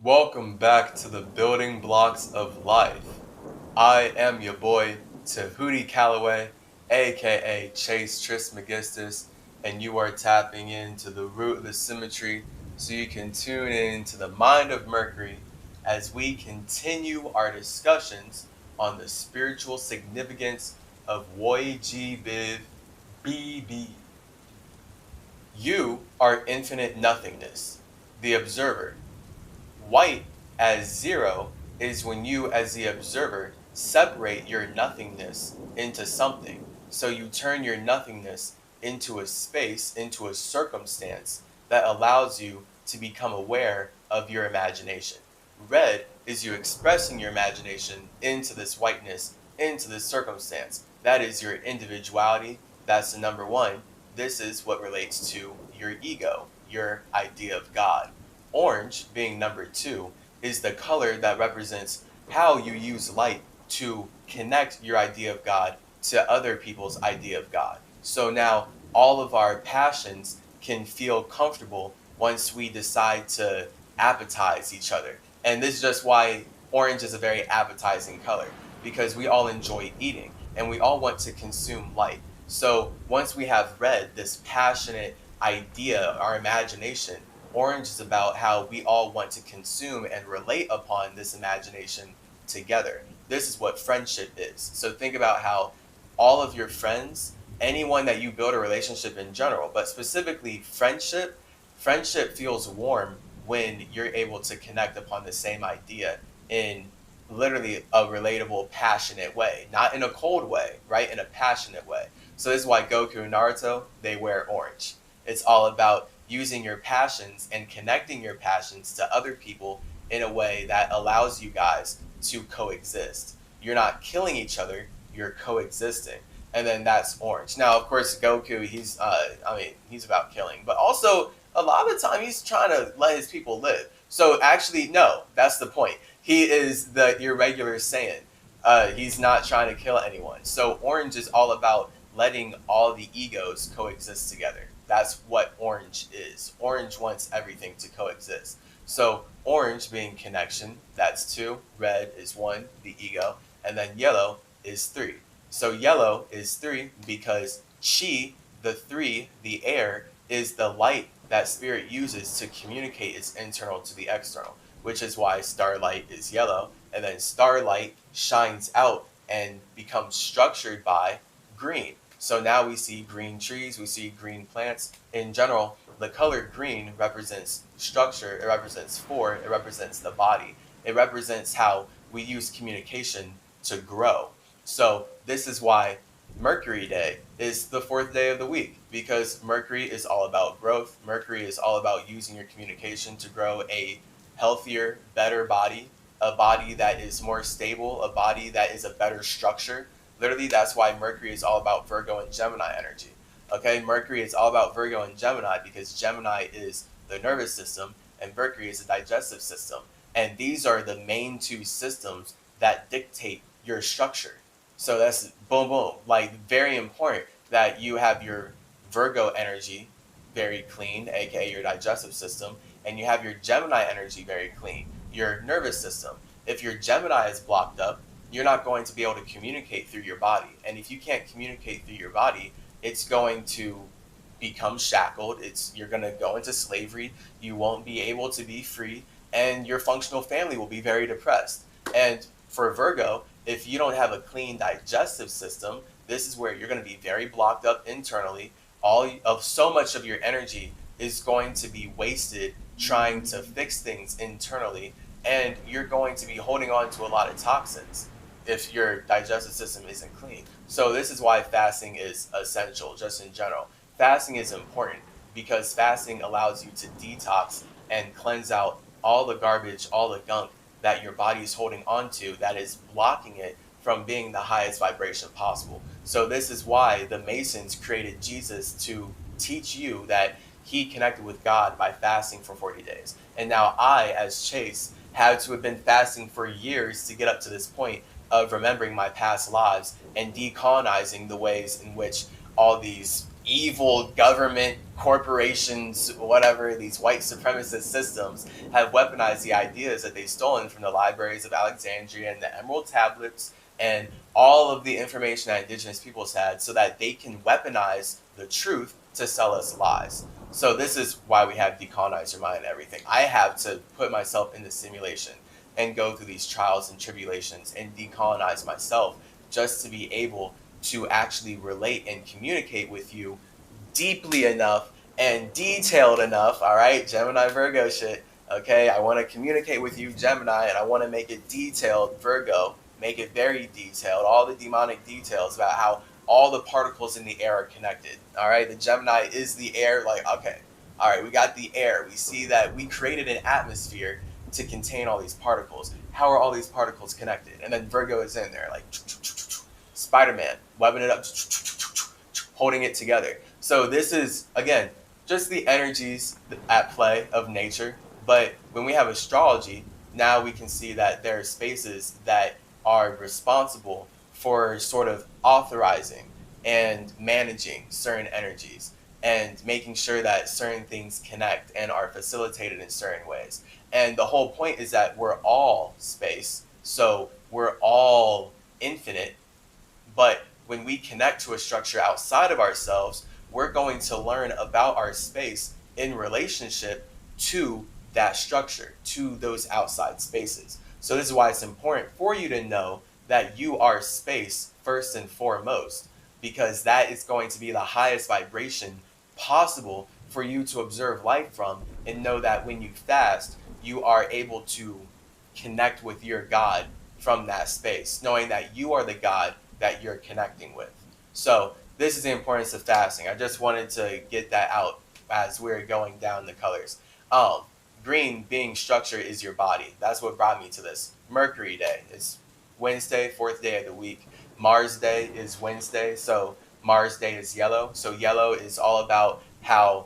Welcome back to the Building Blocks of Life. I am your boy, Tehuti Calloway, aka Chase Trismegistus, and you are tapping into the root of the symmetry so you can tune in to the mind of Mercury as we continue our discussions on the spiritual significance of Woiji Biv BB. You are infinite nothingness, the observer. White as zero is when you, as the observer, separate your nothingness into something. So you turn your nothingness into a space, into a circumstance that allows you to become aware of your imagination. Red is you expressing your imagination into this whiteness, into this circumstance. That is your individuality. That's the number one. This is what relates to your ego, your idea of God. Orange, being number two, is the color that represents how you use light to connect your idea of God to other people's idea of God. So now all of our passions can feel comfortable once we decide to appetize each other. And this is just why orange is a very appetizing color, because we all enjoy eating and we all want to consume light. So once we have red, this passionate idea, our imagination, orange is about how we all want to consume and relate upon this imagination together. This is what friendship is. So think about how all of your friends, anyone that you build a relationship in general, but specifically friendship feels warm when you're able to connect upon the same idea in literally a relatable, passionate way, not in a cold way, right? In a passionate way. So this is why Goku and Naruto, they wear orange. It's all about using your passions and connecting your passions to other people in a way that allows you guys to coexist. You're not killing each other, you're coexisting. And then that's orange. Now, of course, Goku, he's about killing, but also a lot of the time he's trying to let his people live. So actually, no, that's the point. He is the irregular Saiyan. He's not trying to kill anyone. So orange is all about letting all the egos coexist together. That's what orange is. Orange wants everything to coexist. So orange being connection, that's two. Red is one, the ego. And then yellow is three. So yellow is three because chi, the three, the air, is the light that spirit uses to communicate its internal to the external, which is why starlight is yellow. And then starlight shines out and becomes structured by green. So now we see green trees, we see green plants. In general, the color green represents structure, it represents four, it represents the body. It represents how we use communication to grow. So this is why Mercury Day is the fourth day of the week, because Mercury is all about growth. Mercury is all about using your communication to grow a healthier, better body, a body that is more stable, a body that is a better structure. Literally, that's why Mercury is all about Virgo and Gemini energy. Okay, Mercury is all about Virgo and Gemini because Gemini is the nervous system and Mercury is the digestive system. And these are the main two systems that dictate your structure. So that's boom, boom. Like, very important that you have your Virgo energy very clean, aka your digestive system, and you have your Gemini energy very clean, your nervous system. If your Gemini is blocked up, you're not going to be able to communicate through your body. And if you can't communicate through your body, it's going to become shackled. You're going to go into slavery. You won't be able to be free, and your functional family will be very depressed. And for Virgo, if you don't have a clean digestive system, this is where you're going to be very blocked up internally. All of so much of your energy is going to be wasted trying to fix things internally, and you're going to be holding on to a lot of toxins if your digestive system isn't clean. So this is why fasting is essential, just in general. Fasting is important because fasting allows you to detox and cleanse out all the garbage, all the gunk that your body is holding onto that is blocking it from being the highest vibration possible. So this is why the Masons created Jesus to teach you that he connected with God by fasting for 40 days. And now I, as Chase, had to have been fasting for years to get up to this point of remembering my past lives and decolonizing the ways in which all these evil government corporations, whatever, these white supremacist systems have weaponized the ideas that they've stolen from the libraries of Alexandria and the Emerald Tablets and all of the information that indigenous peoples had, so that they can weaponize the truth to sell us lies. So this is why we have decolonize your mind and everything. I have to put myself in the simulation and go through these trials and tribulations and decolonize myself just to be able to actually relate and communicate with you deeply enough and detailed enough. All right, Gemini Virgo shit. Okay, I want to communicate with you, Gemini, and I want to make it detailed, Virgo. Make it very detailed, all the demonic details about how all the particles in the air are connected. All right, the Gemini is the air. Like, okay, all right, we got the air. We see that we created an atmosphere to contain all these particles. How are all these particles connected? And then Virgo is in there, like Spider-Man, webbing it up, holding it together. So this is, again, just the energies at play of nature. But when we have astrology, now we can see that there are spaces that are responsible for sort of authorizing and managing certain energies and making sure that certain things connect and are facilitated in certain ways. And the whole point is that we're all space, so we're all infinite. But when we connect to a structure outside of ourselves, we're going to learn about our space in relationship to that structure, to those outside spaces. So this is why it's important for you to know that you are space first and foremost, because that is going to be the highest vibration possible for you to observe life from, and know that when you fast, you are able to connect with your God from that space, knowing that you are the God that you're connecting with. So this is the importance of fasting. I just wanted to get that out as we're going down the colors. Green being structure is your body. That's what brought me to this. Mercury day is Wednesday, 4th day of the week. Mars day is Wednesday, so Mars day is yellow. So yellow is all about how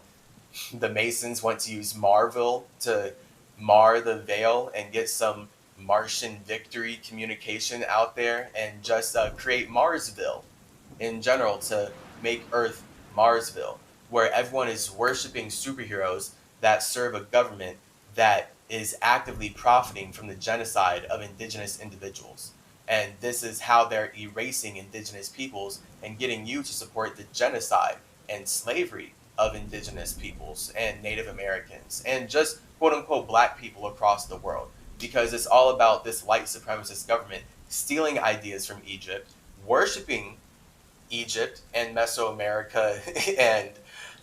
the Masons want to use Marville to mar the veil and get some Martian victory communication out there, and just create Marsville in general to make Earth Marsville, where everyone is worshiping superheroes that serve a government that is actively profiting from the genocide of indigenous individuals. And this is how they're erasing indigenous peoples and getting you to support the genocide and slavery of indigenous peoples and Native Americans and just quote unquote black people across the world. Because it's all about this white supremacist government stealing ideas from Egypt, worshiping Egypt and Mesoamerica and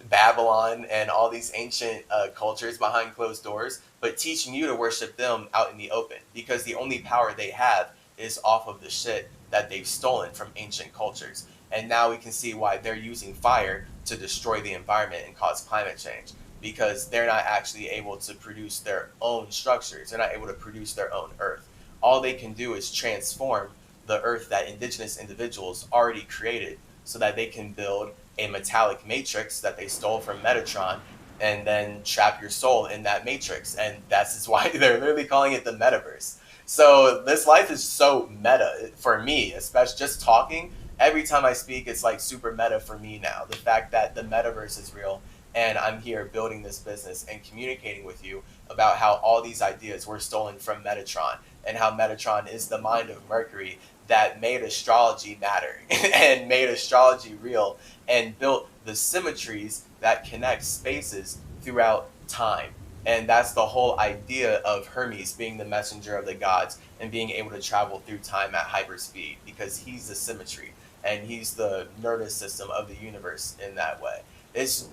Babylon and all these ancient cultures behind closed doors, but teaching you to worship them out in the open, because the only power they have is off of the shit that they've stolen from ancient cultures. And now we can see why they're using fire to destroy the environment and cause climate change, because they're not actually able to produce their own structures. They're not able to produce their own earth. All they can do is transform the earth that indigenous individuals already created so that they can build a metallic matrix that they stole from Metatron and then trap your soul in that matrix. And that's why they're literally calling it the metaverse. So this life is so meta for me, especially just talking. Every time I speak, it's like super meta for me now. The fact that the metaverse is real and I'm here building this business and communicating with you about how all these ideas were stolen from Metatron and how Metatron is the mind of Mercury that made astrology matter and made astrology real and built the symmetries that connect spaces throughout time. And that's the whole idea of Hermes being the messenger of the gods and being able to travel through time at hyperspeed, because he's the symmetry and he's the nervous system of the universe in that way. It's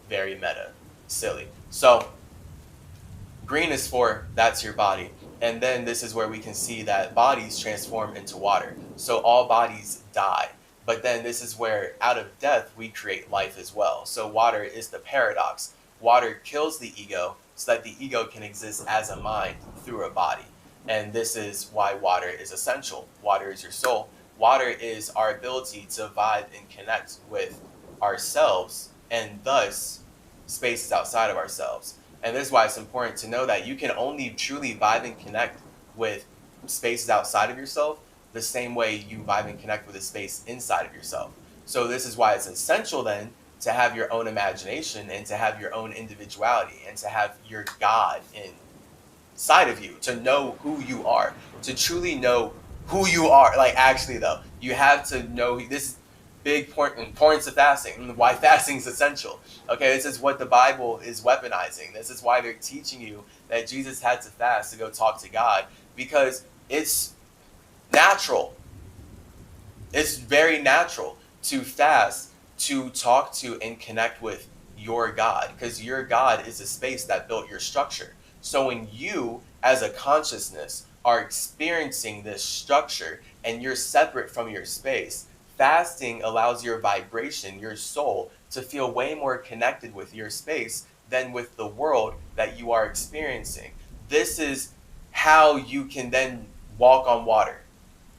very meta, silly. So green is for that's your body. And then this is where we can see that bodies transform into water. So all bodies die. But then this is where out of death we create life as well. So water is the paradox. Water kills the ego so that the ego can exist as a mind through a body. And this is why water is essential. Water is your soul. Water is our ability to vibe and connect with ourselves and thus spaces outside of ourselves. And this is why it's important to know that you can only truly vibe and connect with spaces outside of yourself the same way you vibe and connect with a space inside of yourself. So this is why it's essential then to have your own imagination and to have your own individuality and to have your God inside of you, to know who you are, to truly know who you are. Like, actually, though, you have to know this big importance of fasting, and why fasting is essential. Okay, this is what the Bible is weaponizing. This is why they're teaching you that Jesus had to fast to go talk to God, because it's natural. It's very natural to fast, to talk to and connect with your God, because your God is a space that built your structure. So when you, as a consciousness, are experiencing this structure and you're separate from your space, fasting allows your vibration, your soul, to feel way more connected with your space than with the world that you are experiencing. This is how you can then walk on water.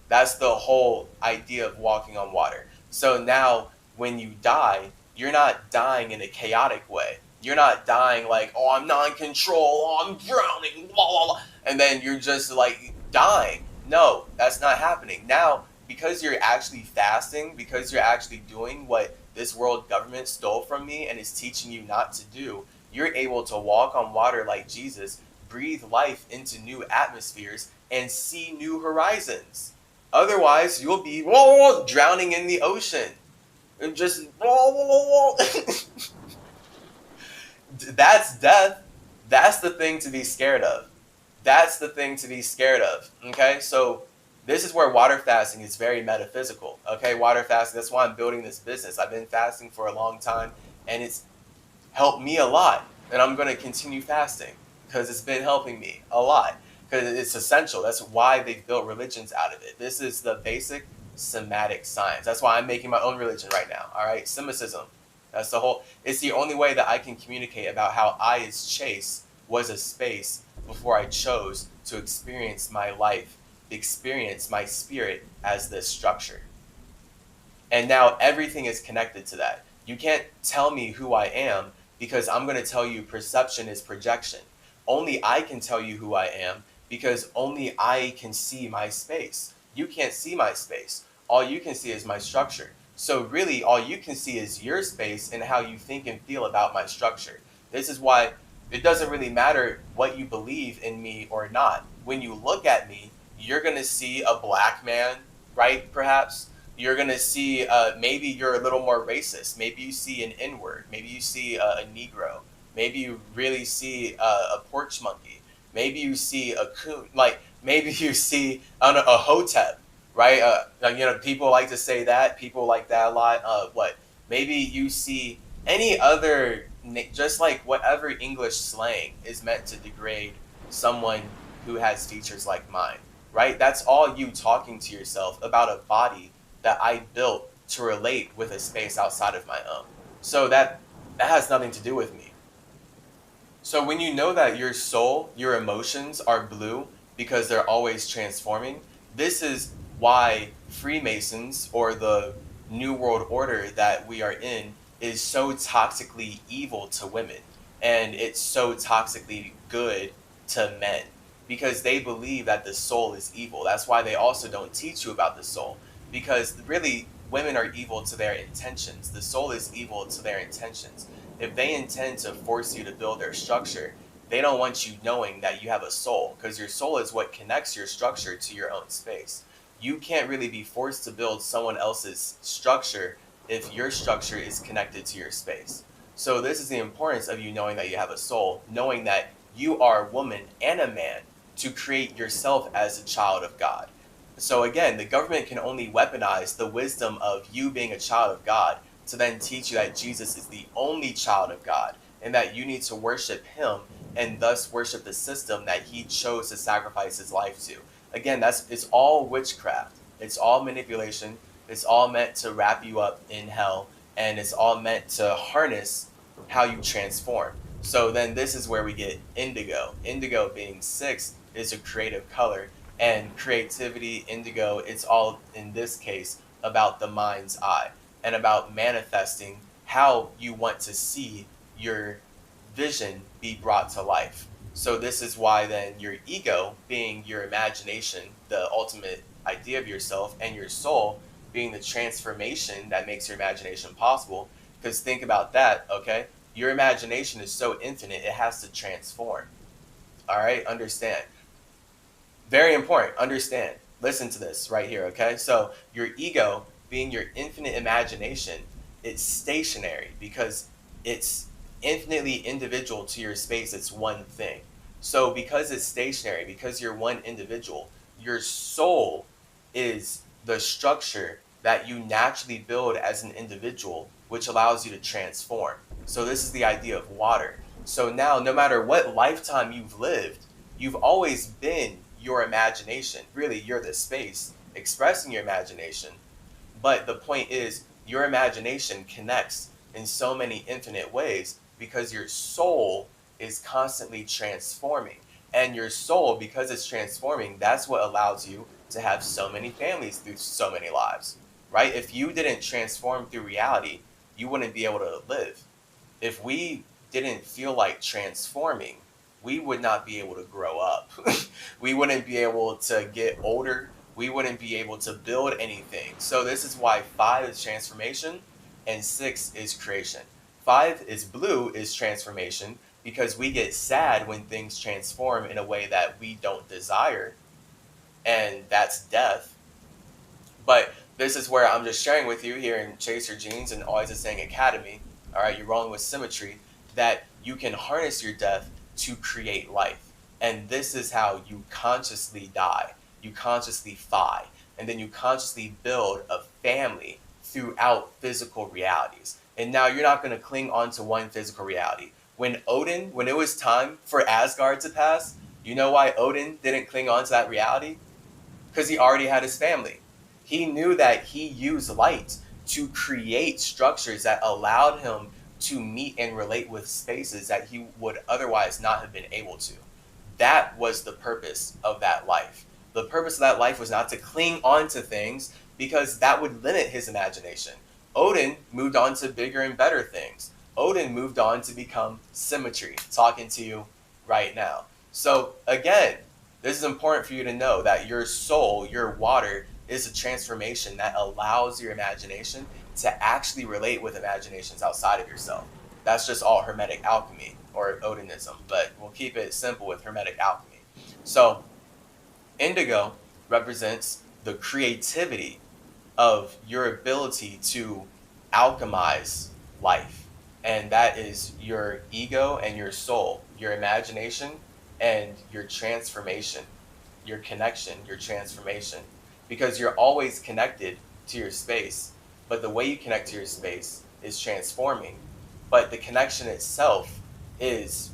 That's the whole idea of walking on water. So now when you die, you're not dying in a chaotic way. You're not dying like, oh, I'm not in control, oh, I'm drowning, blah, blah, blah. And then you're just like dying. No, that's not happening. Now, because you're actually fasting, because you're actually doing what this world government stole from me and is teaching you not to do, you're able to walk on water like Jesus, breathe life into new atmospheres, and see new horizons. Otherwise, you'll be drowning in the ocean. And just that's death. That's the thing to be scared of. That's the thing to be scared of. Okay, so this is where water fasting is very metaphysical. Okay, water fasting. That's why I'm building this business. I've been fasting for a long time, and it's helped me a lot. And I'm going to continue fasting because it's been helping me a lot. Because it's essential. That's why they've built religions out of it. This is the basic Semitic science. That's why I'm making my own religion right now. All right, Semitism. That's the whole. It's the only way that I can communicate about how I, as Chase, was a space before I chose to experience my life, experience my spirit as this structure. And now everything is connected to that. You can't tell me who I am, because I'm going to tell you perception is projection. Only I can tell you who I am, because only I can see my space. You can't see my space. All you can see is my structure. So really, all you can see is your space and how you think and feel about my structure. This is why it doesn't really matter what you believe in me or not. When you look at me, you're going to see a black man, right, perhaps? You're going to see, maybe you're a little more racist. Maybe you see an N-word. Maybe you see a Negro. Maybe you really see a porch monkey. Maybe you see a coon. Like, maybe you see, I don't know, a hotep, right? People like to say that. People like that a lot. Maybe you see any other, just like whatever English slang is meant to degrade someone who has features like mine, right? That's all you talking to yourself about a body that I built to relate with a space outside of my own. So that has nothing to do with me. So when you know that your soul, your emotions are blue because they're always transforming, this is why Freemasons, or the New World Order that we are in, is so toxically evil to women, and it's so toxically good to men, because they believe that the soul is evil. That's why they also don't teach you about the soul, because really women are evil to their intentions. The soul is evil to their intentions. If they intend to force you to build their structure, they don't want you knowing that you have a soul, because your soul is what connects your structure to your own space. You can't really be forced to build someone else's structure if your structure is connected to your space. So this is the importance of you knowing that you have a soul, knowing that you are a woman and a man to create yourself as a child of God. So again, the government can only weaponize the wisdom of you being a child of God to then teach you that Jesus is the only child of God, and that you need to worship him and thus worship the system that he chose to sacrifice his life to. Again, it's all witchcraft. It's all manipulation. It's all meant to wrap you up in hell, and it's all meant to harness how you transform. So then this is where we get indigo. Indigo being 6 is a creative color, and creativity, indigo, it's all, in this case, about the mind's eye and about manifesting how you want to see your vision be brought to life. So this is why then your ego, being your imagination, the ultimate idea of yourself, and your soul being the transformation that makes your imagination possible, Because think about that, okay? Your imagination is so infinite, it has to transform. All right, understand. Very important, understand. Listen to this right here, okay? So your ego, being your infinite imagination, it's stationary because it's infinitely individual to your space. It's one thing. So because it's stationary, because you're one individual, your soul is the structure that you naturally build as an individual, which allows you to transform. So this is the idea of water. So now, no matter what lifetime you've lived, you've always been your imagination. Really, you're the space expressing your imagination. But the point is, your imagination connects in so many infinite ways because your soul is constantly transforming. And your soul, because it's transforming, that's what allows you to have so many families through so many lives, right? If you didn't transform through reality, you wouldn't be able to live. If we didn't feel like transforming, we would not be able to grow up. We wouldn't be able to get older. We wouldn't be able to build anything. So this is why 5 is transformation and 6 is creation. 5 is blue, is transformation, because we get sad when things transform in a way that we don't desire, and that's death. But this is where I'm just sharing with you here in Chase Your Genes and Always a Saying Academy, all right, you're rolling with symmetry, that you can harness your death to create life. And this is how you consciously die. You consciously phi. And then you consciously build a family throughout physical realities. And now you're not going to cling on to one physical reality. When it was time for Asgard to pass, you know why Odin didn't cling on to that reality? Because he already had his family. He knew that he used light to create structures that allowed him to meet and relate with spaces that he would otherwise not have been able to. That was the purpose of that life. The purpose of that life was not to cling on to things because that would limit his imagination. Odin moved on to bigger and better things. Odin moved on to become symmetry, talking to you right now. So again, this is important for you to know that your soul, your water, is a transformation that allows your imagination to actually relate with imaginations outside of yourself. That's just all Hermetic alchemy or Odinism, but we'll keep it simple with Hermetic alchemy. So indigo represents the creativity of your ability to alchemize life. And that is your ego and your soul, your imagination and your transformation, your connection, your transformation. Because you're always connected to your space, but the way you connect to your space is transforming. But the connection itself is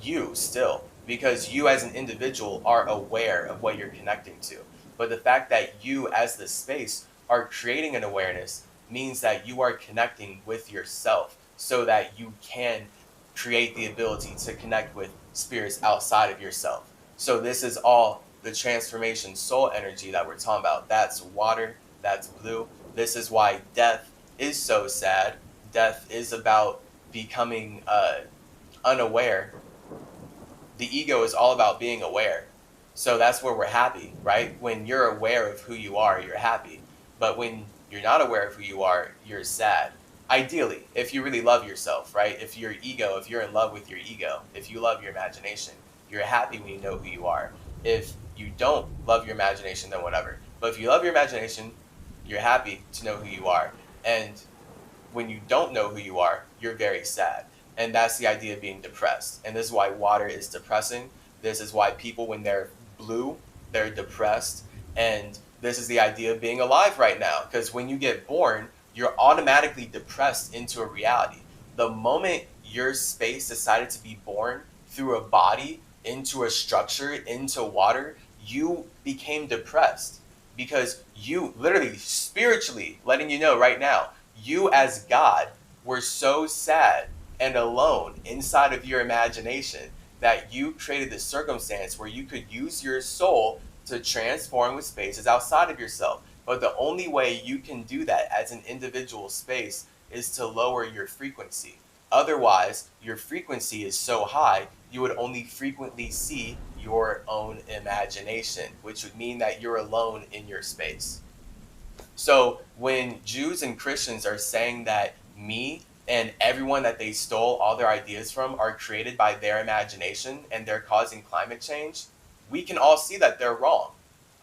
you still, because you as an individual are aware of what you're connecting to. But the fact that you as the space are creating an awareness means that you are connecting with yourself so that you can create the ability to connect with spirits outside of yourself. So this is all the transformation soul energy that we're talking about. That's water, that's blue. This is why death is so sad. Death is about becoming unaware. The ego is all about being aware. So that's where we're happy, right? When you're aware of who you are, you're happy. But when you're not aware of who you are, you're sad. Ideally, if you really love yourself, right? If you're in love with your ego, if you love your imagination, you're happy when you know who you are. If you don't love your imagination, then whatever. But if you love your imagination, you're happy to know who you are. And when you don't know who you are, you're very sad. And that's the idea of being depressed. And this is why water is depressing. This is why people, when they're blue, they're depressed. And this is the idea of being alive right now. Because when you get born, you're automatically depressed into a reality. The moment your space decided to be born through a body, into a structure, into water, you became depressed. Because you literally, spiritually, letting you know right now, you as God were so sad and alone inside of your imagination that you created this circumstance where you could use your soul to transform with spaces outside of yourself. But the only way you can do that as an individual space is to lower your frequency. Otherwise, your frequency is so high, you would only frequently see your own imagination, which would mean that you're alone in your space. So when Jews and Christians are saying that me and everyone that they stole all their ideas from are created by their imagination and they're causing climate change, we can all see that they're wrong,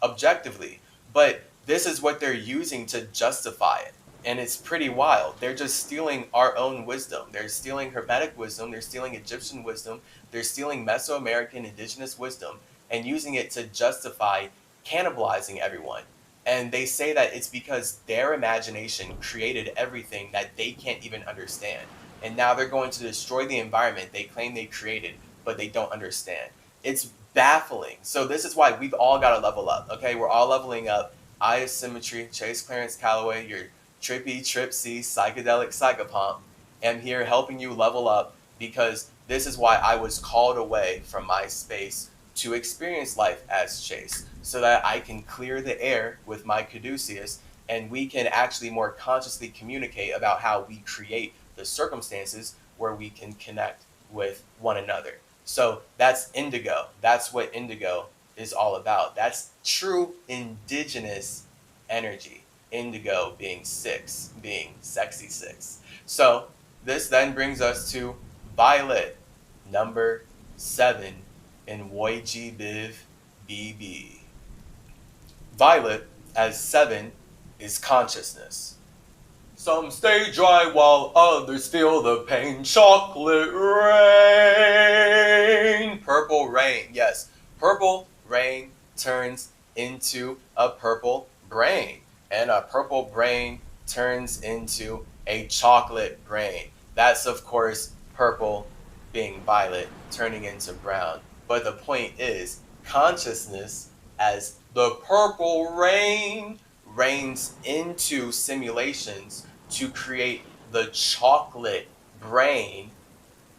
objectively. But this is what they're using to justify it. And it's pretty wild. They're just stealing our own wisdom. They're stealing Hermetic wisdom. They're stealing Egyptian wisdom. They're stealing Mesoamerican indigenous wisdom and using it to justify cannibalizing everyone. And they say that it's because their imagination created everything that they can't even understand. And now they're going to destroy the environment they claim they created, but they don't understand. It's baffling. So this is why we've all got to level up. Okay, we're all leveling up. I Symmetry, Chase Clarence Calloway, your trippy, tripsy, psychedelic psychopomp, am here helping you level up because this is why I was called away from my space to experience life as Chase, so that I can clear the air with my caduceus and we can actually more consciously communicate about how we create the circumstances where we can connect with one another. So that's indigo. That's what indigo is all about. That's true indigenous energy. Indigo being 6, being sexy 6. So this then brings us to violet, number 7 in Woiji Biv BB. Violet, as 7, is consciousness. Some stay dry while others feel the pain. Chocolate rain. Purple rain. Yes, purple rain turns into a purple brain. And a purple brain turns into a chocolate brain. That's, of course, purple being violet, turning into brown. But the point is, consciousness as the purple rain rains into simulations to create the chocolate brain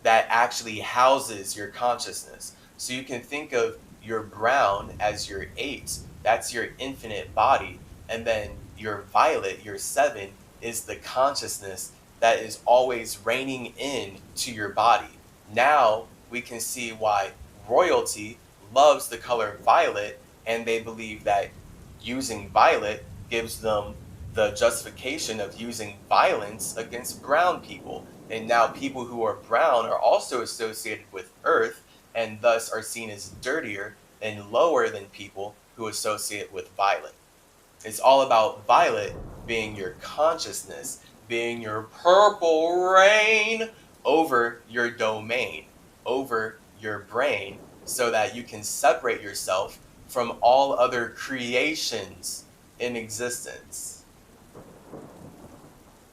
that actually houses your consciousness. So you can think of your brown as your 8, that's your infinite body, and then your violet, your 7, is the consciousness that is always raining in to your body. Now we can see why royalty loves the color violet, and they believe that using violet gives them the justification of using violence against brown people. And now people who are brown are also associated with earth and thus are seen as dirtier and lower than people who associate with violet. It's all about violet being your consciousness, being your purple rain over your domain, over your brain, so that you can separate yourself from all other creations in existence.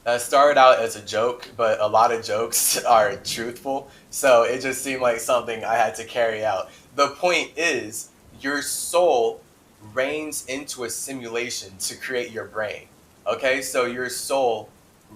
That started out as a joke, but a lot of jokes are truthful, so it just seemed like something I had to carry out. The point is, your soul reigns into a simulation to create your brain. Okay, so your soul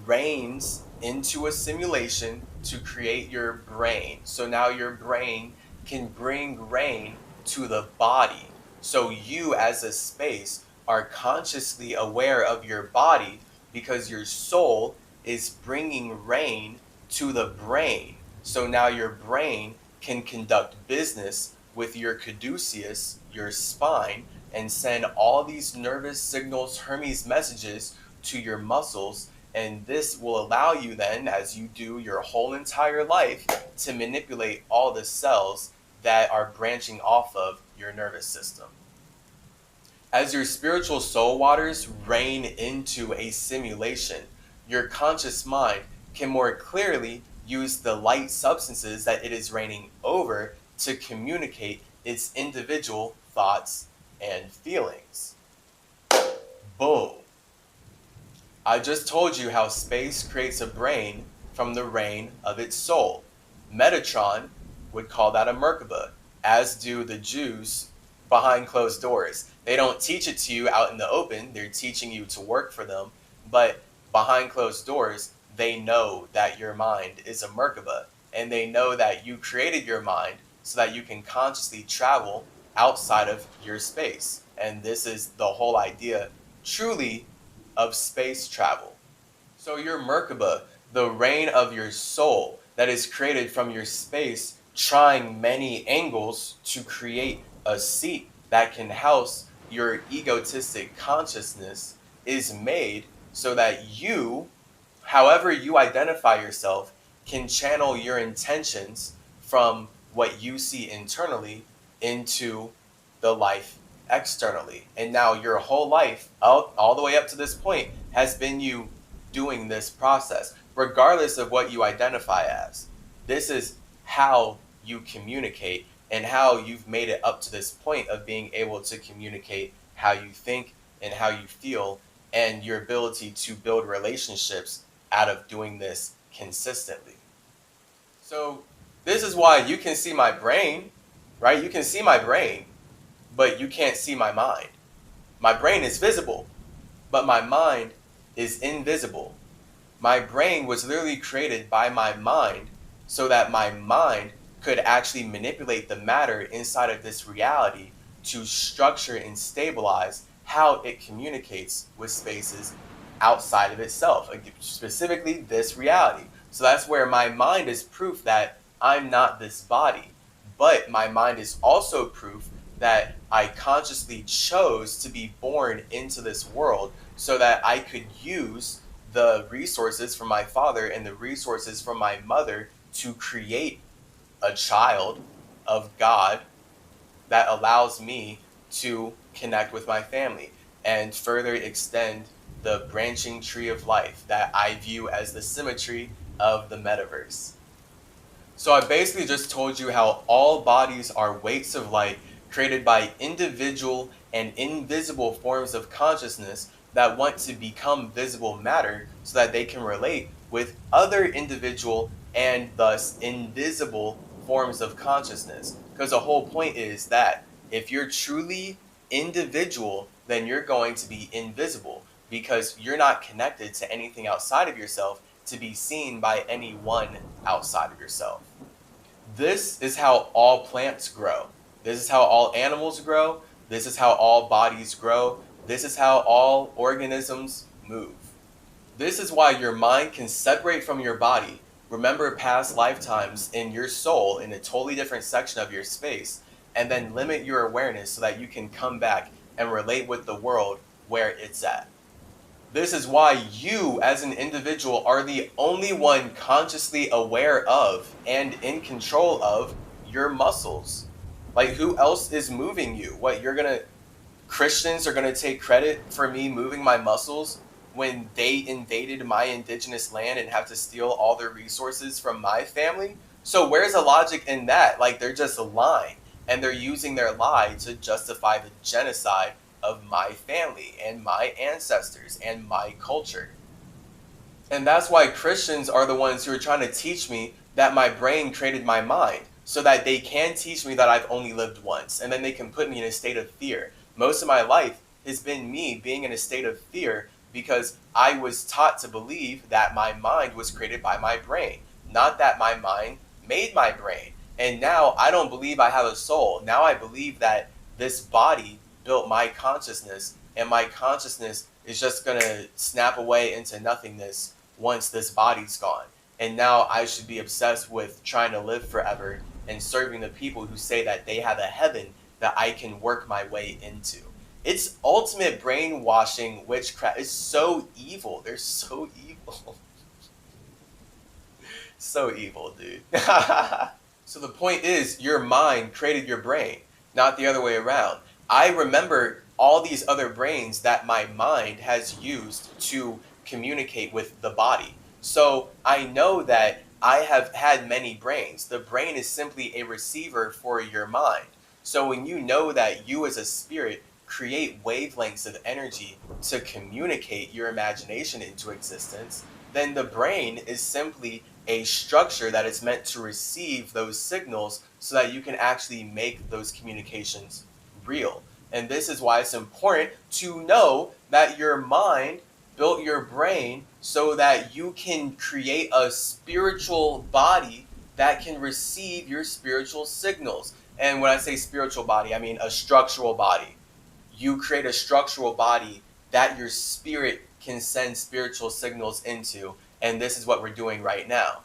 reigns into a simulation to create your brain. So now your brain can bring rain to the body. So you as a space are consciously aware of your body because your soul is bringing rain to the brain. So now your brain can conduct business with your caduceus, your spine, and send all these nervous signals, Hermes messages to your muscles. And this will allow you then, as you do your whole entire life, to manipulate all the cells that are branching off of your nervous system. As your spiritual soul waters rain into a simulation, your conscious mind can more clearly use the light substances that it is raining over to communicate its individual thoughts and feelings. Boom. I just told you how space creates a brain from the rain of its soul. Metatron would call that a Merkaba, as do the Jews behind closed doors. They don't teach it to you out in the open, they're teaching you to work for them, but behind closed doors, they know that your mind is a Merkaba, and they know that you created your mind so that you can consciously travel outside of your space. And this is the whole idea, truly, of space travel. So your Merkaba, the rain of your soul that is created from your space, trying many angles to create a seat that can house your egotistic consciousness, is made so that you However you identify yourself can channel your intentions from what you see internally into the life externally. And now your whole life, all the way up to this point, has been you doing this process, regardless of what you identify as. This is how you communicate and how you've made it up to this point of being able to communicate how you think and how you feel, and your ability to build relationships out of doing this consistently. So this is why you can see my brain, right? You can see my brain, but you can't see my mind. My brain is visible, but my mind is invisible. My brain was literally created by my mind so that my mind could actually manipulate the matter inside of this reality to structure and stabilize how it communicates with spaces outside of itself, specifically this reality. So that's where my mind is proof that I'm not this body, but my mind is also proof that I consciously chose to be born into this world so that I could use the resources from my father and the resources from my mother to create a child of God that allows me to connect with my family and further extend the branching tree of life that I view as the symmetry of the metaverse. So I basically just told you how all bodies are weights of light created by individual and invisible forms of consciousness that want to become visible matter so that they can relate with other individual and thus invisible forms of consciousness. Because the whole point is that if you're truly individual, then you're going to be invisible because you're not connected to anything outside of yourself to be seen by anyone outside of yourself. This is how all plants grow. This is how all animals grow. This is how all bodies grow. This is how all organisms move. This is why your mind can separate from your body, remember past lifetimes in your soul in a totally different section of your space, and then limit your awareness so that you can come back and relate with the world where it's at. This is why you, as an individual, are the only one consciously aware of and in control of your muscles. Like, who else is moving you? Christians are gonna take credit for me moving my muscles when they invaded my indigenous land and have to steal all their resources from my family? So where's the logic in that? Like, they're just lying, and they're using their lie to justify the genocide of my family and my ancestors and my culture. And that's why Christians are the ones who are trying to teach me that my brain created my mind, so that they can teach me that I've only lived once, and then they can put me in a state of fear. Most of my life has been me being in a state of fear because I was taught to believe that my mind was created by my brain, not that my mind made my brain. And now I don't believe I have a soul. Now I believe that this body built my consciousness, and my consciousness is just going to snap away into nothingness once this body's gone. And now I should be obsessed with trying to live forever and serving the people who say that they have a heaven that I can work my way into. It's ultimate brainwashing witchcraft. It's so evil. They're so evil. So evil, dude. So the point is, your mind created your brain, not the other way around. I remember all these other brains that my mind has used to communicate with the body. So I know that I have had many brains. The brain is simply a receiver for your mind. So when you know that you as a spirit create wavelengths of energy to communicate your imagination into existence, then the brain is simply a structure that is meant to receive those signals so that you can actually make those communications real. And this is why it's important to know that your mind built your brain so that you can create a spiritual body that can receive your spiritual signals. And when I say spiritual body, I mean a structural body. You create a structural body that your spirit can send spiritual signals into. And this is what we're doing right now.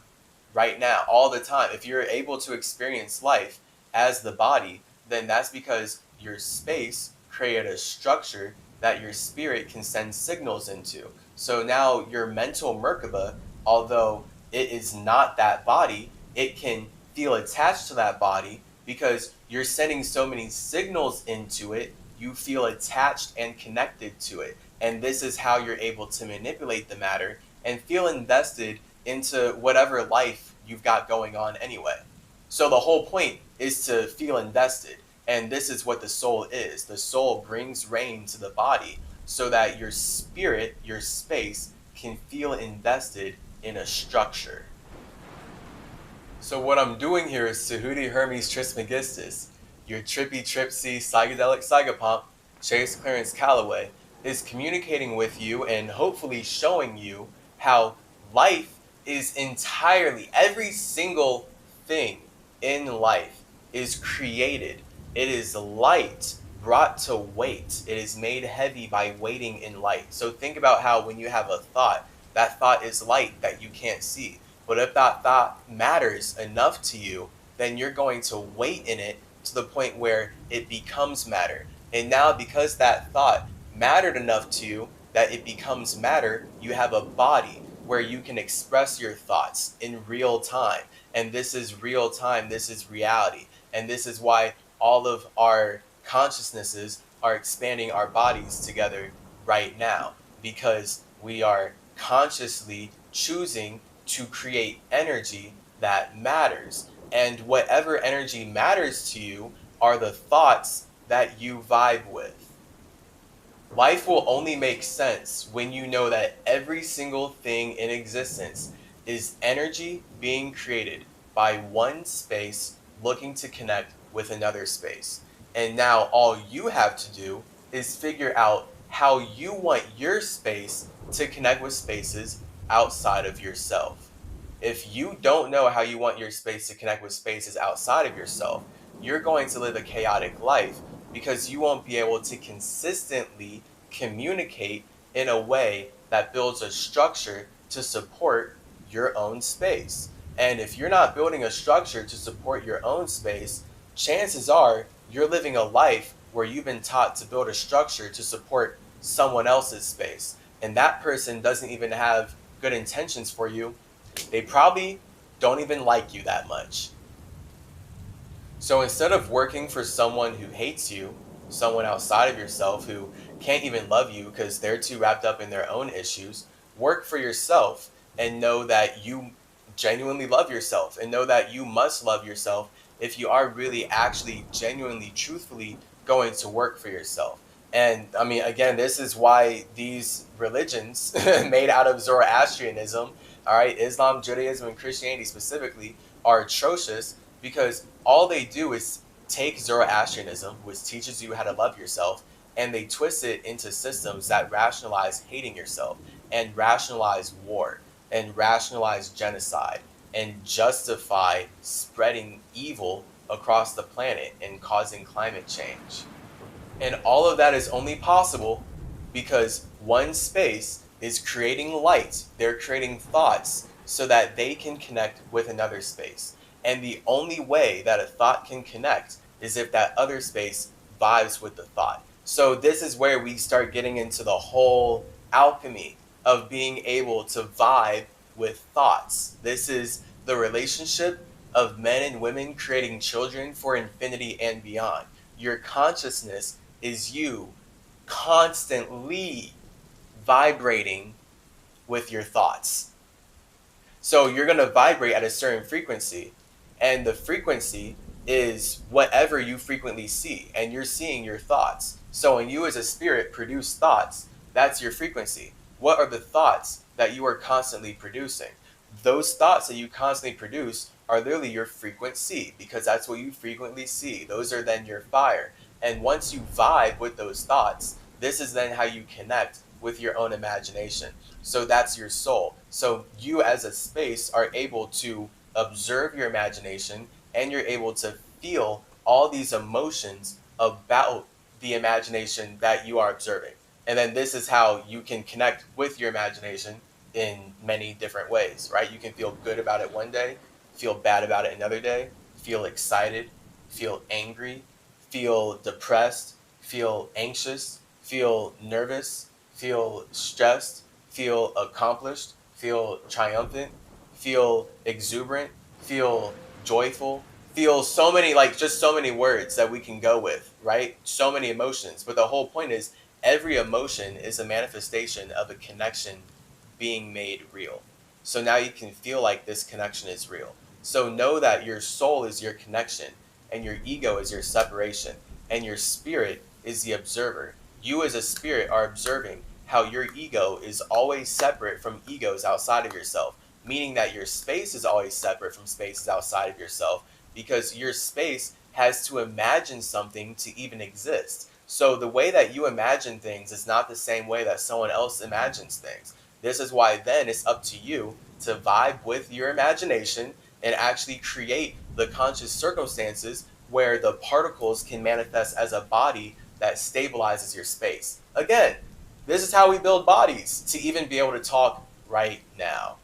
Right now, all the time. If you're able to experience life as the body, then that's because your space created a structure that your spirit can send signals into. So now your mental Merkaba, although it is not that body, it can feel attached to that body because you're sending so many signals into it, you feel attached and connected to it. And this is how you're able to manipulate the matter and feel invested into whatever life you've got going on anyway. So the whole point is to feel invested. And this is what the soul is. The soul brings rain to the body so that your spirit, your space, can feel invested in a structure. So what I'm doing here is Tehuti Hermes Trismegistus, your trippy tripsy psychedelic psychopomp, Chase Clarence Calloway, is communicating with you and hopefully showing you how life is entirely, every single thing in life is created. It is light brought to weight. It is made heavy by waiting in light. So think about how when you have a thought, that thought is light that you can't see. But if that thought matters enough to you, then you're going to wait in it to the point where it becomes matter. And now because that thought mattered enough to you that it becomes matter, you have a body where you can express your thoughts in real time. And this is real time, this is reality. And this is why all of our consciousnesses are expanding our bodies together right now, because we are consciously choosing to create energy that matters. And whatever energy matters to you are the thoughts that you vibe with. Life will only make sense when you know that every single thing in existence is energy being created by one space looking to connect with another space. And now all you have to do is figure out how you want your space to connect with spaces outside of yourself. If you don't know how you want your space to connect with spaces outside of yourself, you're going to live a chaotic life because you won't be able to consistently communicate in a way that builds a structure to support your own space. And if you're not building a structure to support your own space, chances are you're living a life where you've been taught to build a structure to support someone else's space. And that person doesn't even have good intentions for you. They probably don't even like you that much. So instead of working for someone who hates you, someone outside of yourself who can't even love you because they're too wrapped up in their own issues, work for yourself and know that you genuinely love yourself and know that you must love yourself if you are really actually genuinely, truthfully going to work for yourself. And I mean, again, this is why these religions made out of Zoroastrianism, all right, Islam, Judaism, and Christianity specifically are atrocious because all they do is take Zoroastrianism, which teaches you how to love yourself, and they twist it into systems that rationalize hating yourself and rationalize war and rationalize genocide and justify spreading evil across the planet and causing climate change. And all of that is only possible because one space is creating light. They're creating thoughts so that they can connect with another space. And the only way that a thought can connect is if that other space vibes with the thought. So this is where we start getting into the whole alchemy of being able to vibe with thoughts. This is the relationship of men and women creating children for infinity and beyond. Your consciousness is you constantly vibrating with your thoughts. So you're going to vibrate at a certain frequency, and the frequency is whatever you frequently see, and you're seeing your thoughts. So when you as a spirit produce thoughts, that's your frequency. What are the thoughts that you are constantly producing? Those thoughts that you constantly produce are literally your frequency, because that's what you frequently see. Those are then your fire. And once you vibe with those thoughts, this is then how you connect with your own imagination. So that's your soul. So you as a space are able to observe your imagination, and you're able to feel all these emotions about the imagination that you are observing. And then this is how you can connect with your imagination in many different ways, right? You can feel good about it one day, feel bad about it another day, feel excited, feel angry, feel depressed, feel anxious, feel nervous, feel stressed, feel accomplished, feel triumphant, feel exuberant, feel joyful, feel so many, like just so many words that we can go with, right? So many emotions. But the whole point is every emotion is a manifestation of a connection being made real. So now you can feel like this connection is real. So know that your soul is your connection, and your ego is your separation, and your spirit is the observer. You as a spirit are observing how your ego is always separate from egos outside of yourself, meaning that your space is always separate from spaces outside of yourself, because your space has to imagine something to even exist. So the way that you imagine things is not the same way that someone else imagines things. This is why then it's up to you to vibe with your imagination and actually create the conscious circumstances where the particles can manifest as a body that stabilizes your space. Again, this is how we build bodies to even be able to talk right now.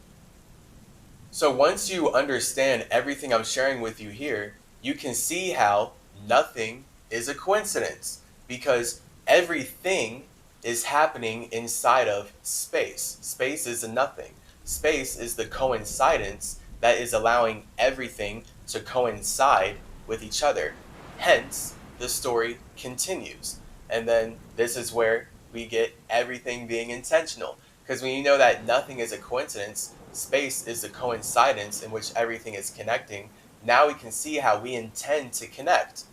So once you understand everything I'm sharing with you here, you can see how nothing is a coincidence, because everything is happening inside of space. Space is a nothing. Space is the coincidence that is allowing everything to coincide with each other. Hence, the story continues. And then this is where we get everything being intentional. Because when you know that nothing is a coincidence, space is the coincidence in which everything is connecting, now we can see how we intend to connect.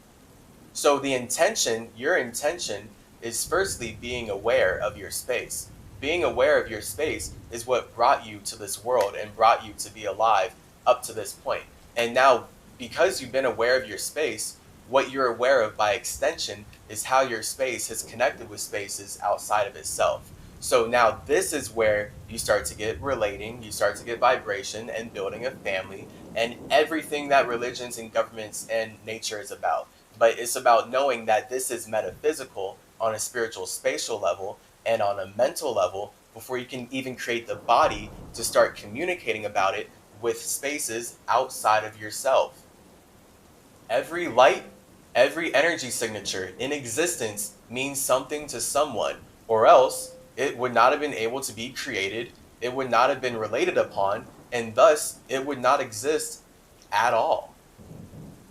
So the intention, your intention, is firstly being aware of your space. Being aware of your space is what brought you to this world and brought you to be alive up to this point. And now, because you've been aware of your space, what you're aware of by extension is how your space has connected with spaces outside of itself. So now this is where you start to get relating, you start to get vibration and building a family and everything that religions and governments and nature is about. But it's about knowing that this is metaphysical on a spiritual spatial level and on a mental level before you can even create the body to start communicating about it with spaces outside of yourself. Every light, every energy signature in existence means something to someone, or else it would not have been able to be created, it would not have been related upon, and thus it would not exist at all.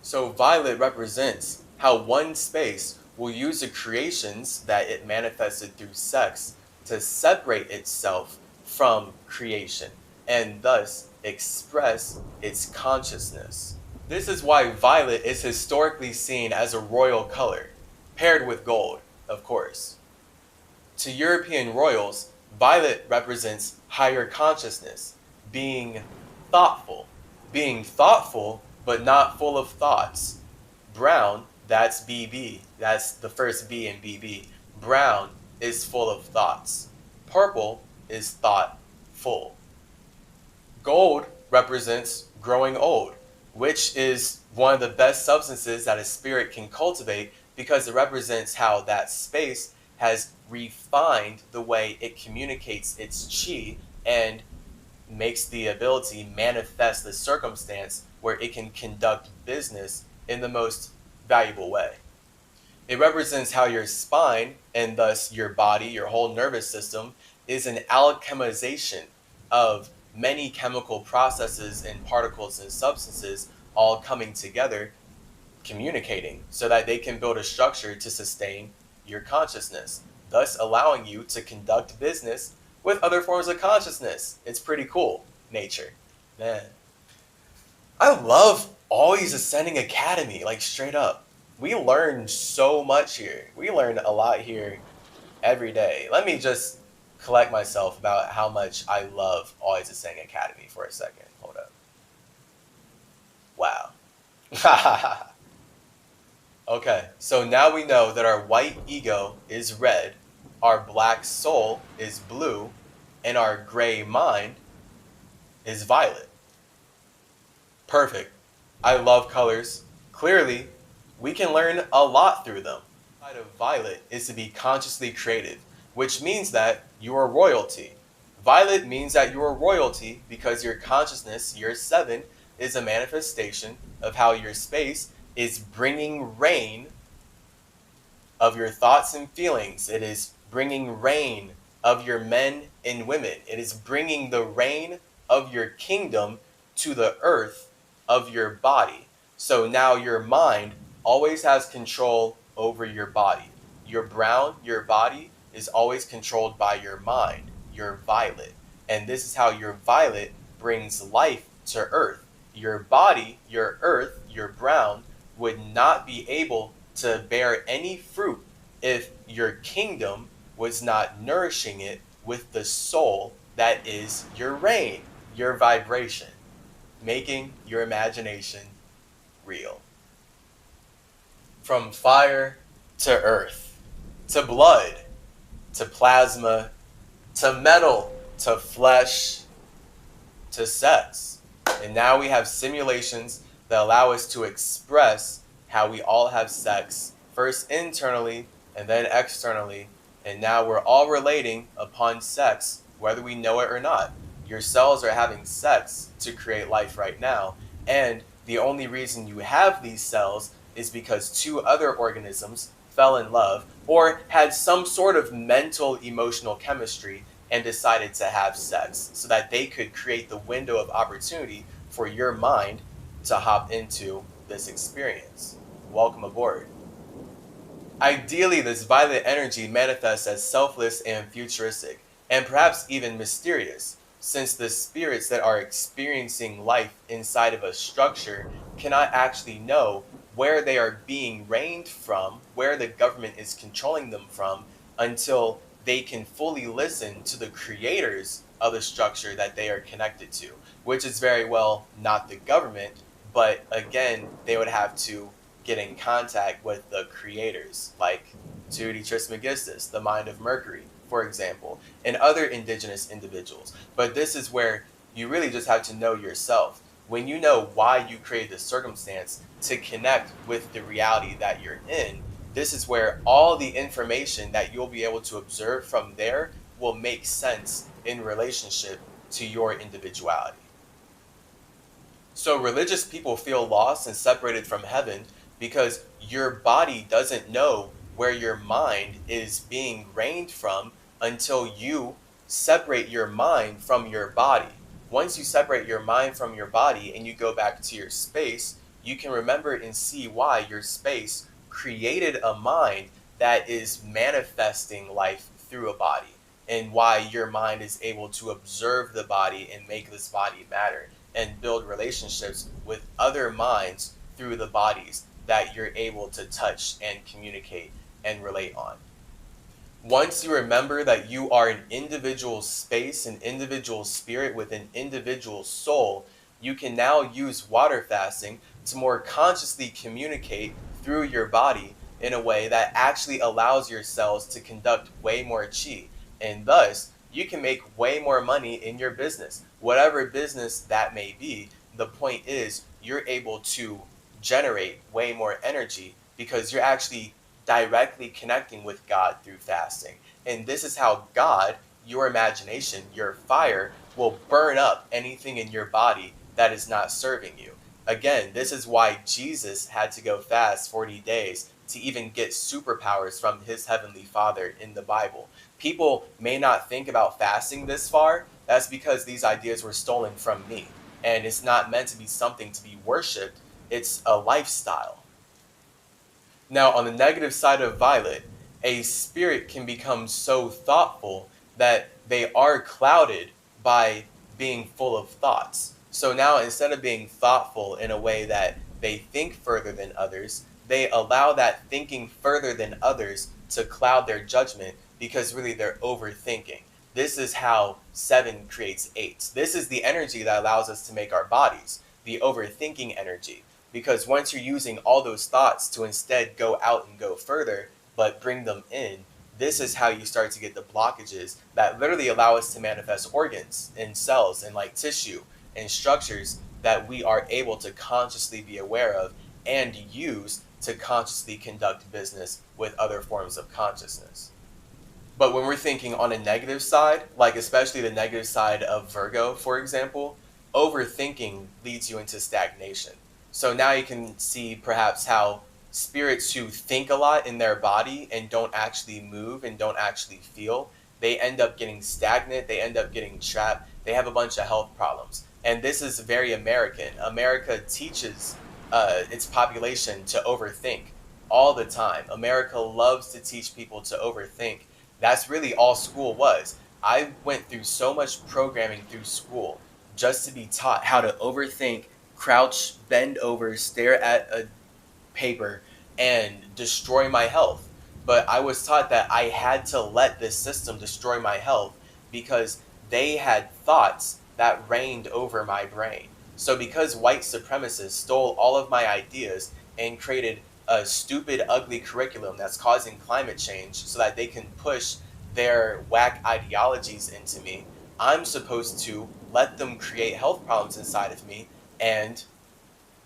So violet represents how one space will use the creations that it manifested through sex to separate itself from creation and thus express its consciousness. This is why violet is historically seen as a royal color, paired with gold, of course. To European royals, violet represents higher consciousness, being thoughtful. Being thoughtful, but not full of thoughts. Brown, that's BB. That's the first B in BB. Brown is full of thoughts. Purple is thoughtful. Gold represents growing old, which is one of the best substances that a spirit can cultivate because it represents how that space has refined the way it communicates its chi and makes the ability manifest the circumstance where it can conduct business in the most valuable way. It represents how your spine, and thus your body, your whole nervous system, is an alchemization of many chemical processes and particles and substances all coming together, communicating, so that they can build a structure to sustain your consciousness, thus allowing you to conduct business with other forms of consciousness. It's pretty cool, nature. Man. I love Always Ascending Academy, like straight up. We learn so much here. We learn a lot here every day. Let me just collect myself about how much I love Always Ascending Academy for a second. Hold up. Wow. Okay, so now we know that our white ego is red, our black soul is blue, and our gray mind is violet. Perfect. I love colors. Clearly, we can learn a lot through them. The side of violet is to be consciously creative, which means that you are royalty. Violet means that you are royalty because your consciousness, your 7, is a manifestation of how your space is bringing rain of your thoughts and feelings. It is bringing rain of your men and women. It is bringing the rain of your kingdom to the earth of your body. So now your mind always has control over your body. Your brown, your body, is always controlled by your mind, your violet. And this is how your violet brings life to earth. Your body, your earth, your brown, would not be able to bear any fruit if your kingdom was not nourishing it with the soul that is your rain, your vibration, making your imagination real. From fire to earth, to blood, to plasma, to metal, to flesh, to sex. And now we have simulations that allow us to express how we all have sex, first internally and then externally. And now we're all relating upon sex, whether we know it or not. Your cells are having sex to create life right now. And the only reason you have these cells is because two other organisms fell in love or had some sort of mental emotional chemistry and decided to have sex so that they could create the window of opportunity for your mind to hop into this experience. Welcome aboard. Ideally, this violet energy manifests as selfless and futuristic, and perhaps even mysterious, since the spirits that are experiencing life inside of a structure cannot actually know where they are being reigned from, where the government is controlling them from, until they can fully listen to the creators of the structure that they are connected to, which is very well not the government, but again, they would have to get in contact with the creators, like Tehuti Trismegistus, the mind of Mercury, for example, and other indigenous individuals. But this is where you really just have to know yourself. When you know why you created the circumstance to connect with the reality that you're in, this is where all the information that you'll be able to observe from there will make sense in relationship to your individuality. So religious people feel lost and separated from heaven because your body doesn't know where your mind is being reigned from until you separate your mind from your body. Once you separate your mind from your body and you go back to your space, you can remember and see why your space created a mind that is manifesting life through a body, and why your mind is able to observe the body and make this body matter and build relationships with other minds through the bodies that you're able to touch and communicate and relate on. Once you remember that you are an individual space, an individual spirit with an individual soul, you can now use water fasting to more consciously communicate through your body in a way that actually allows your cells to conduct way more chi. And thus, you can make way more money in your business. Whatever business that may be, the point is you're able to generate way more energy because you're actually directly connecting with God through fasting. And this is how God, your imagination, your fire, will burn up anything in your body that is not serving you. Again, this is why Jesus had to go fast 40 days to even get superpowers from his heavenly Father in the Bible. People may not think about fasting this far. That's because these ideas were stolen from me. And it's not meant to be something to be worshipped. It's a lifestyle. Now, on the negative side of violet, a spirit can become so thoughtful that they are clouded by being full of thoughts. So now, instead of being thoughtful in a way that they think further than others, they allow that thinking further than others to cloud their judgment because really they're overthinking. This is how 7 creates 8. This is the energy that allows us to make our bodies, the overthinking energy. Because once you're using all those thoughts to instead go out and go further, but bring them in, this is how you start to get the blockages that literally allow us to manifest organs and cells and like tissue and structures that we are able to consciously be aware of and use to consciously conduct business with other forms of consciousness. But when we're thinking on a negative side, like especially the negative side of Virgo, for example, overthinking leads you into stagnation. So now you can see perhaps how spirits who think a lot in their body and don't actually move and don't actually feel, they end up getting stagnant, they end up getting trapped, they have a bunch of health problems. And this is very American. America teaches its population to overthink all the time. America loves to teach people to overthink. That's really all school was. I went through so much programming through school just to be taught how to overthink, crouch, bend over, stare at a paper, and destroy my health. But I was taught that I had to let this system destroy my health because they had thoughts that reigned over my brain. So because white supremacists stole all of my ideas and created a stupid, ugly curriculum that's causing climate change so that they can push their whack ideologies into me, I'm supposed to let them create health problems inside of me and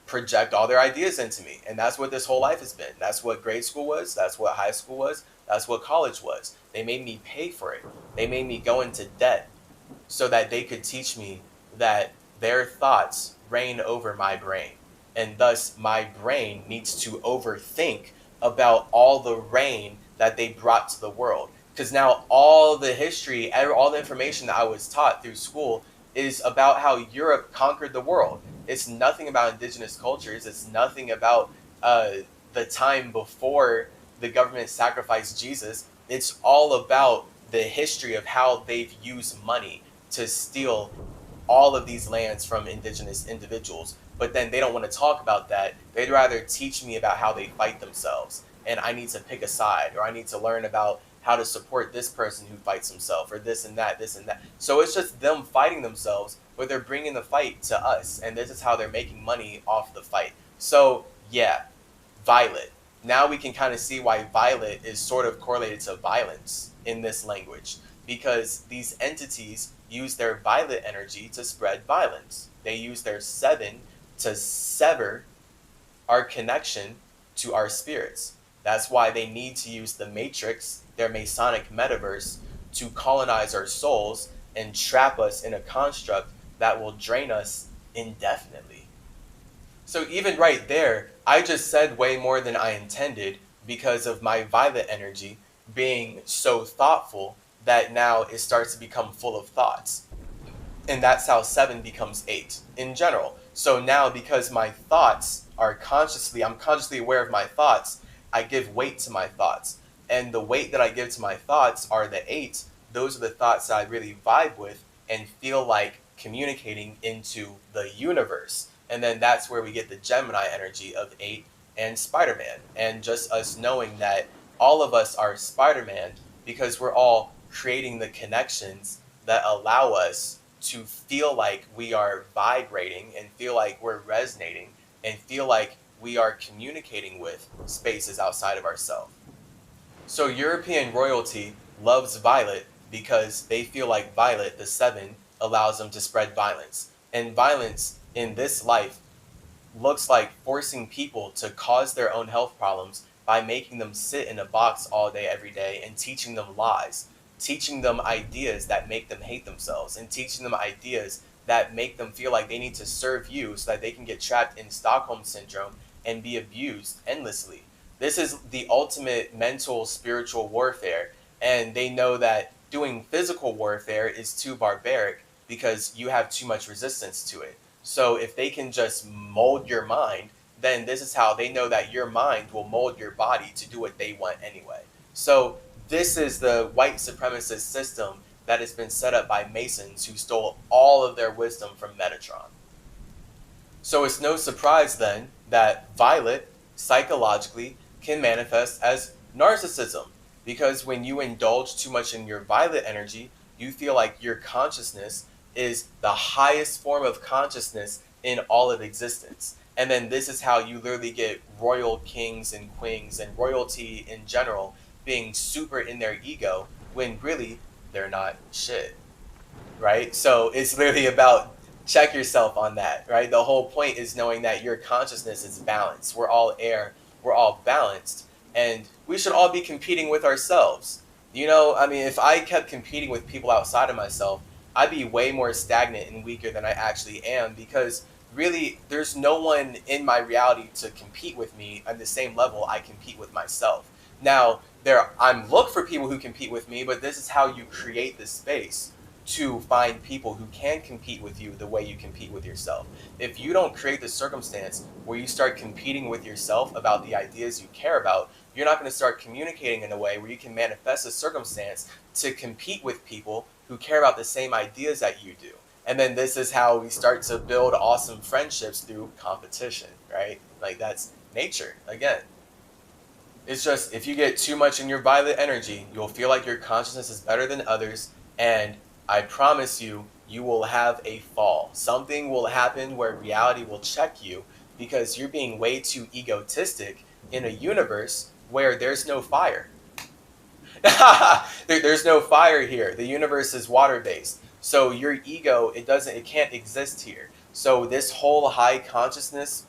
project all their ideas into me. And that's what this whole life has been. That's what grade school was. That's what high school was. That's what college was. They made me pay for it. They made me go into debt so that they could teach me that their thoughts reign over my brain. And thus, my brain needs to overthink about all the rain that they brought to the world. Because now all the history, all the information that I was taught through school is about how Europe conquered the world. It's nothing about indigenous cultures. It's nothing about the time before the government sacrificed Jesus. It's all about the history of how they've used money to steal all of these lands from indigenous individuals. But then they don't want to talk about that. They'd rather teach me about how they fight themselves. And I need to pick a side, or I need to learn about how to support this person who fights himself, or this and that, this and that. So it's just them fighting themselves, but they're bringing the fight to us. And this is how they're making money off the fight. So yeah, violet. Now we can kind of see why violet is sort of correlated to violence in this language, because these entities use their violet energy to spread violence. They use their 7 to sever our connection to our spirits. That's why they need to use the Matrix, their Masonic metaverse, to colonize our souls and trap us in a construct that will drain us indefinitely. So even right there, I just said way more than I intended because of my violet energy being so thoughtful that now it starts to become full of thoughts. And that's how 7 becomes 8 in general. So now because my thoughts are I'm consciously aware of my thoughts, I give weight to my thoughts. And the weight that I give to my thoughts are the 8. Those are the thoughts that I really vibe with and feel like communicating into the universe. And then that's where we get the Gemini energy of 8 and Spider-Man. And just us knowing that all of us are Spider-Man because we're all creating the connections that allow us to feel like we are vibrating and feel like we're resonating and feel like we are communicating with spaces outside of ourselves. So European royalty loves violet because they feel like violet, the 7, allows them to spread violence. And violence in this life looks like forcing people to cause their own health problems by making them sit in a box all day, every day, and teaching them lies, teaching them ideas that make them hate themselves, and teaching them ideas that make them feel like they need to serve you so that they can get trapped in Stockholm Syndrome and be abused endlessly. This is the ultimate mental, spiritual warfare, and they know that doing physical warfare is too barbaric because you have too much resistance to it. So if they can just mold your mind, then this is how they know that your mind will mold your body to do what they want anyway. So this is the white supremacist system that has been set up by Masons who stole all of their wisdom from Metatron. So it's no surprise then that violet psychologically can manifest as narcissism, because when you indulge too much in your violet energy, you feel like your consciousness is the highest form of consciousness in all of existence. And then this is how you literally get royal kings and queens and royalty in general being super in their ego when really they're not shit, right? So it's literally about check yourself on that, right? The whole point is knowing that your consciousness is balanced. We're all air, we're all balanced, and we should all be competing with ourselves. You know, I mean, if I kept competing with people outside of myself, I'd be way more stagnant and weaker than I actually am, because really, there's no one in my reality to compete with me on the same level I compete with myself. Now, I'm look for people who compete with me, but this is how you create the space to find people who can compete with you the way you compete with yourself. If you don't create the circumstance where you start competing with yourself about the ideas you care about, you're not going to start communicating in a way where you can manifest a circumstance to compete with people who care about the same ideas that you do. And then this is how we start to build awesome friendships through competition, right? Like that's nature again. It's just if you get too much in your violet energy, you'll feel like your consciousness is better than others. And I promise you, you will have a fall. Something will happen where reality will check you because you're being way too egotistic in a universe where there's no fire. There's no fire here. The universe is water based. So your ego, it can't exist here. So this whole high consciousness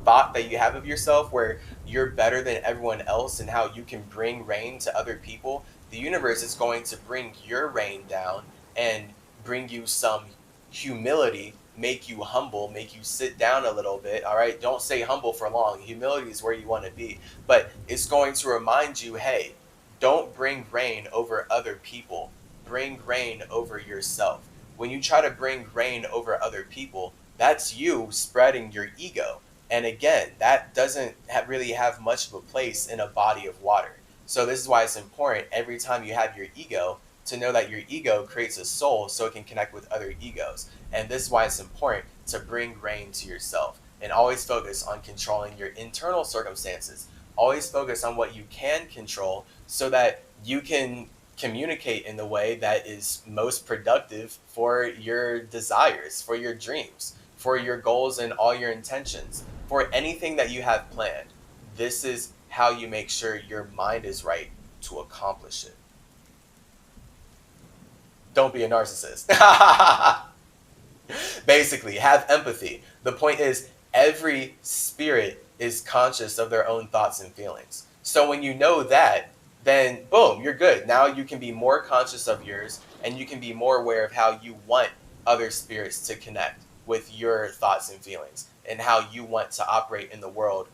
thought that you have of yourself where you're better than everyone else and how you can bring rain to other people, the universe is going to bring your rain down and bring you some humility, make you humble, make you sit down a little bit. All right, don't stay humble for long. Humility is where you want to be, but it's going to remind you, hey, don't bring rain over other people. Bring rain over yourself. When you try to bring rain over other people, that's you spreading your ego. And again, that doesn't really have much of a place in a body of water. So this is why it's important every time you have your ego to know that your ego creates a soul so it can connect with other egos. And this is why it's important to bring rain to yourself and always focus on controlling your internal circumstances. Always focus on what you can control so that you can communicate in the way that is most productive for your desires, for your dreams, for your goals and all your intentions, for anything that you have planned. This is how you make sure your mind is right to accomplish it. Don't be a narcissist. Basically, have empathy. The point is, every spirit is conscious of their own thoughts and feelings. So when you know that, then boom, you're good. Now you can be more conscious of yours and you can be more aware of how you want other spirits to connect with your thoughts and feelings and how you want to operate in the world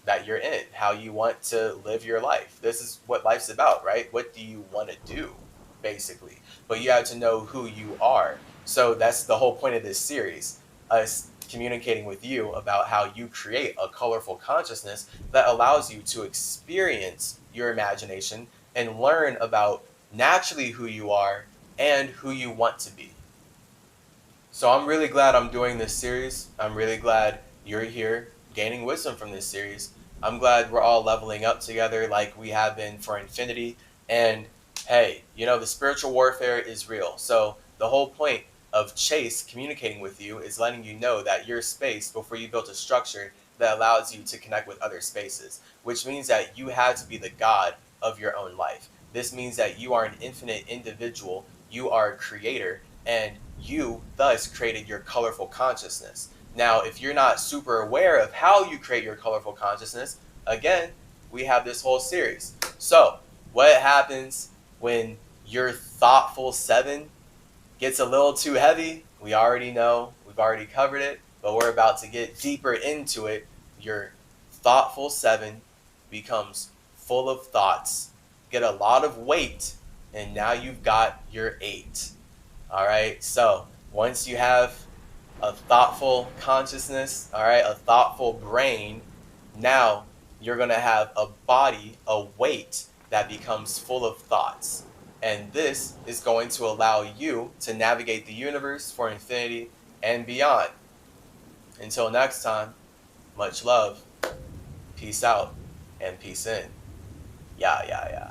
that you're in, how you want to live your life. This is what life's about, right? What do you want to do, basically? But you have to know who you are. So that's the whole point of this series, us communicating with you about how you create a colorful consciousness that allows you to experience your imagination and learn about naturally who you are and who you want to be. So I'm really glad I'm doing this series. I'm really glad you're here gaining wisdom from this series. I'm glad we're all leveling up together like we have been for infinity. And hey, the spiritual warfare is real. So the whole point of Chase communicating with you is letting you know that your space before you built a structure that allows you to connect with other spaces, which means that you have to be the god of your own life. This means that you are an infinite individual, you are a creator, and you thus created your colorful consciousness. Now, if you're not super aware of how you create your colorful consciousness, again, we have this whole series. So, what happens when your thoughtful 7 gets a little too heavy? We already know, we've already covered it, but we're about to get deeper into it. Your thoughtful 7 becomes full of thoughts, get a lot of weight, and now you've got your 8. All right, so once you have a thoughtful consciousness, all right, a thoughtful brain, now you're going to have a body, a weight that becomes full of thoughts. And this is going to allow you to navigate the universe for infinity and beyond. Until next time, much love, peace out, and peace in. Yeah, yeah, yeah.